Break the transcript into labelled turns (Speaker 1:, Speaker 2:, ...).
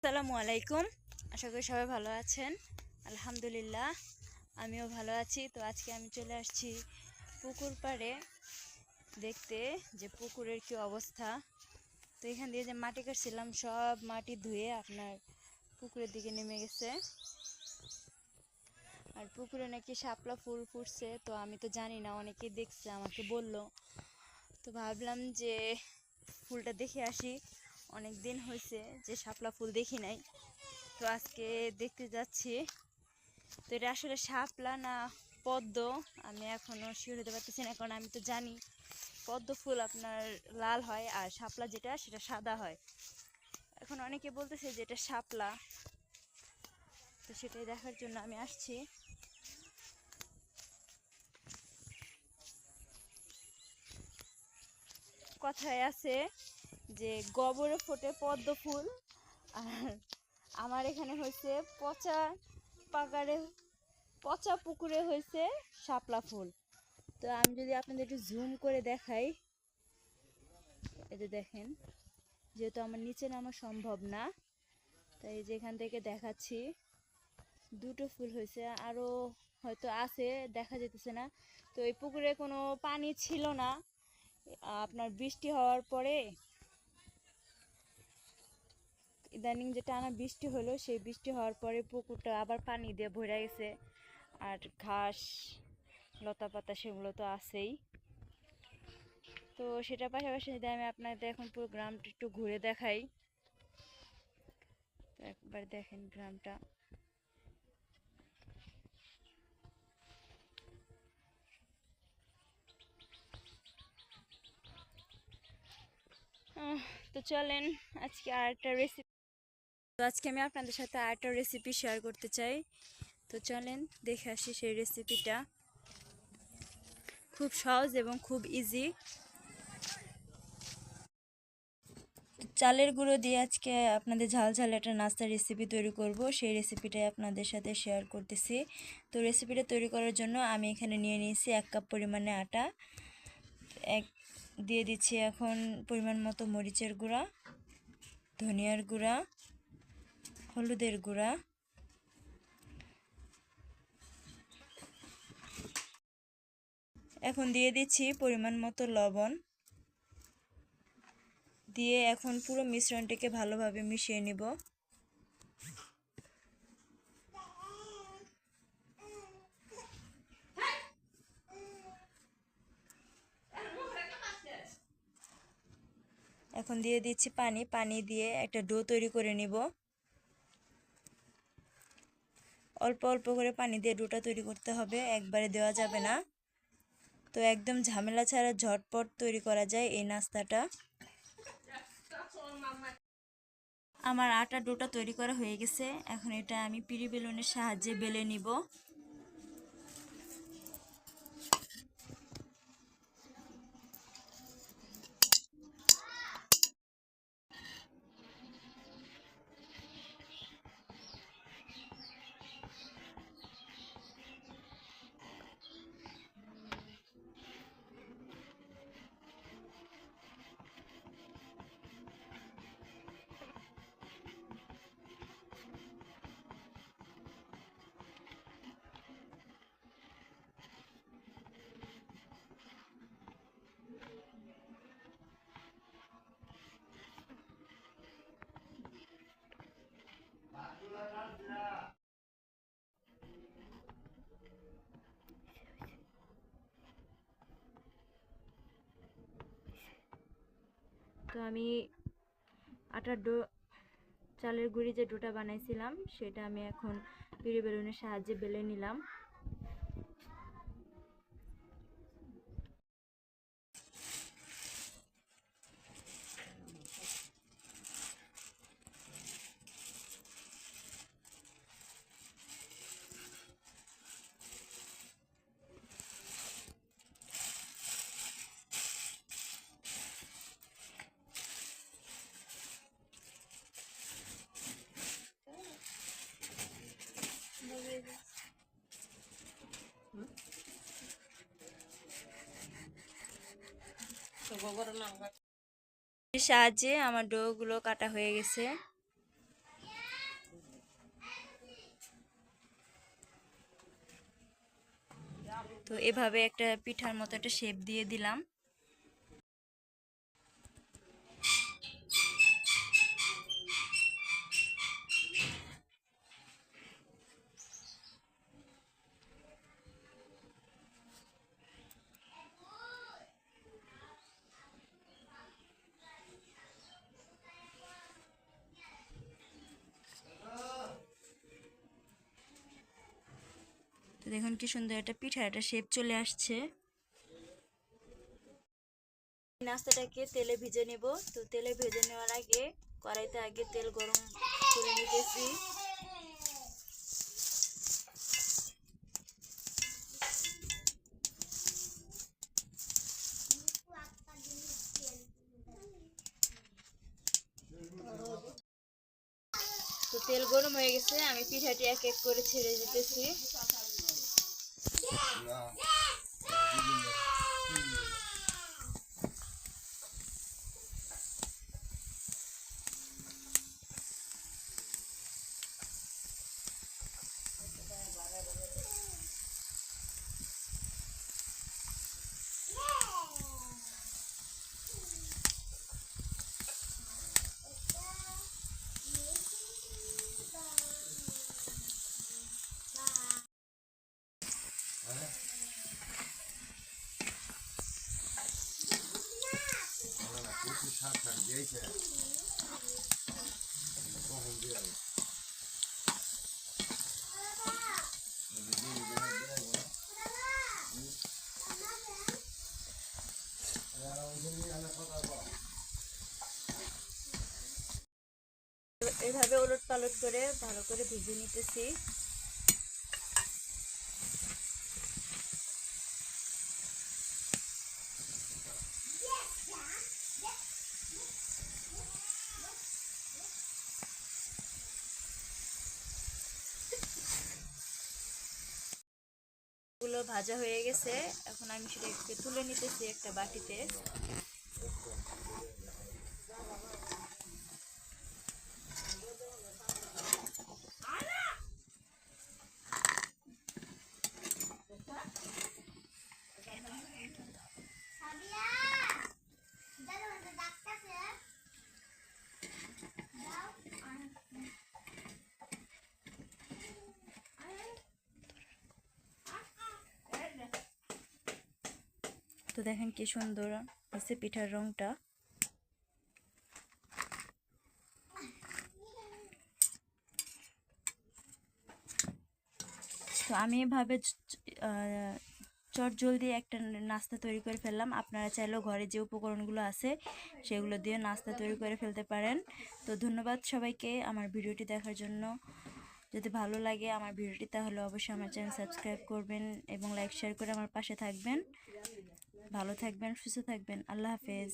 Speaker 1: আসসালামু আলাইকুম। আশা করি সবাই ভালো আছেন। আলহামদুলিল্লাহ আমিও ভালো আছি। তো আজকে আমি চলে আসছি পুকুর পাড়ে দেখতে যে পুকুরের কি অবস্থা। তো এখান দিয়ে যে মাটি কাটছিলাম সব মাটি ধুয়ে আপনার পুকুরের দিকে নেমে গেছে। আর পুকুরে নাকি শাপলা ফুল ফুটছে, তো আমি তো জানি না, অনেকেই দেখছে আমাকে বলল। তো ভাবলাম যে ফুলটা দেখে আসি, অনেক দিন হয়েছে যে শাপলা ফুল দেখি নাই। তো আজকে দেখতে যাচ্ছি। তো এটা আসলে শাপলা না পদ্ম আমি এখনও শিওর হতে পারতেছি না, কারণ আমি তো জানি পদ্ম ফুল আপনার লাল হয় আর শাপলা যেটা সেটা সাদা হয়। এখন অনেকে বলতেছে যে এটা শাপলা, তো সেটাই দেখার জন্য আমি আসছি। কথায় আছে যে গোবরে ফোটে পদ্ম ফুল, আর আমার এখানে হয়েছে পচা পাকারে পচা পুকুরে হয়েছে শাপলা ফুল। তো আমি যদি আপনাদের একটু জুম করে দেখাই, এই যে দেখেন, যেহেতু আমার নিচে নামা সম্ভব না তাই যেখান থেকে দেখাচ্ছি দুটো ফুল হয়েছে, আরও হয়তো আছে দেখা যেতেছে না। তো এই পুকুরে কোনো পানি ছিল না, আপনার বৃষ্টি হওয়ার পরে ইদানিং যে টানা বৃষ্টি হলো সেই বৃষ্টি হওয়ার পরে পুকুরটা আবার পানি দিয়ে ভরে গেছে। আর ঘাস লতা পাতা সেগুলো তো আছেই। তো সেটার পাশাপাশি যদি আমি আপনাদের এখন পুরো গ্রামটা একটু ঘুরে দেখাই, তো একবার দেখেন গ্রামটা। তো চলেন আজকে আরেকটা রেসিপি তো আজকে আমি আপনাদের সাথে আরেকটা রেসিপি শেয়ার করতে চাই। তো চলেন দেখে আসি সেই রেসিপিটা। খুব সহজ এবং খুব ইজি। চালের গুঁড়ো দিয়ে আজকে আপনাদের ঝাল ঝাল একটা নাস্তার রেসিপি তৈরি করব, সেই রেসিপিটাই আপনাদের সাথে শেয়ার করতেছি। তো রেসিপিটা তৈরি করার জন্য আমি এখানে নিয়ে নিয়েছি 1 কাপ পরিমাণে আটা। দিয়ে দিচ্ছি এখন পরিমাণ মতো মরিচের গুঁড়া, ধনিয়ার গুঁড়া, হলুদের গুঁড়া, এখন দিয়ে দিচ্ছি পরিমাণ মতো লবণ। দিয়ে এখন পুরো মিশ্রণটিকে ভালোভাবে মিশিয়ে নিব। এখন দিয়ে দিচ্ছি পানি, পানি দিয়ে একটা ডো তৈরি করে নিব। অল্প অল্প করে পানি দিয়ে ডোটা তৈরি করতে হবে, একবারে দেওয়া যাবে না। তো একদম ঝামেলা ছাড়া ঝটপট তৈরি করা যায় এই নাস্তাটা। আমার আটা ডোটা তৈরি করা হয়ে গেছে, এখন এটা আমি পিড়ি বেলুনের সাহায্যে বেলে নিব। তো আমি আটার ডো চালের গুঁড়ি যে ডোটা বানাইছিলাম সেটা আমি এখন পিড়ি বেলুনের সাহায্যে বেলে নিলাম। সাহায্যে আমার ডোগুলো কাটা হয়ে গেছে। তো এভাবে একটা পিঠার মতো একটা শেপ দিয়ে দিলাম। তো দেখুন কি সুন্দর একটা পিঠার একটা শেপ চলে আসছে। নাস্তাটাকে তেলে ভেজে নেব। তো তেলে ভেজে নেওয়ার আগে কড়াইতে আগে তেল গরম করে নিতেছি। তো তেল গরম হয়ে গেছে, আমি পিঠাটি এক এক করে ছেড়ে দিতেছি। এইভাবে ওলট পালট করে ভালো করে ভেজে নিতেছি। গুলো ভাজা হয়ে গেছে, এখন আমি সেটাকে তুলে নিতেছি একটা বাটিতে। তো দেখেন কি সুন্দর হয়েছে পিঠার রংটা। তো আমি এভাবে চটজলদি একটা নাস্তা তৈরি করে ফেললাম। আপনারা চাইলেও ঘরে যে উপকরণগুলো আছে সেগুলো দিয়ে নাস্তা তৈরি করে ফেলতে পারেন। তো ধন্যবাদ সবাইকে আমার ভিডিওটি দেখার জন্য। যদি ভালো লাগে আমার ভিডিওটি তাহলে অবশ্যই আমার চ্যানেল সাবস্ক্রাইব করবেন এবং লাইক শেয়ার করে আমার পাশে থাকবেন। ভালো থাকবেন, সুস্থ থাকবেন। আল্লাহ হাফেজ।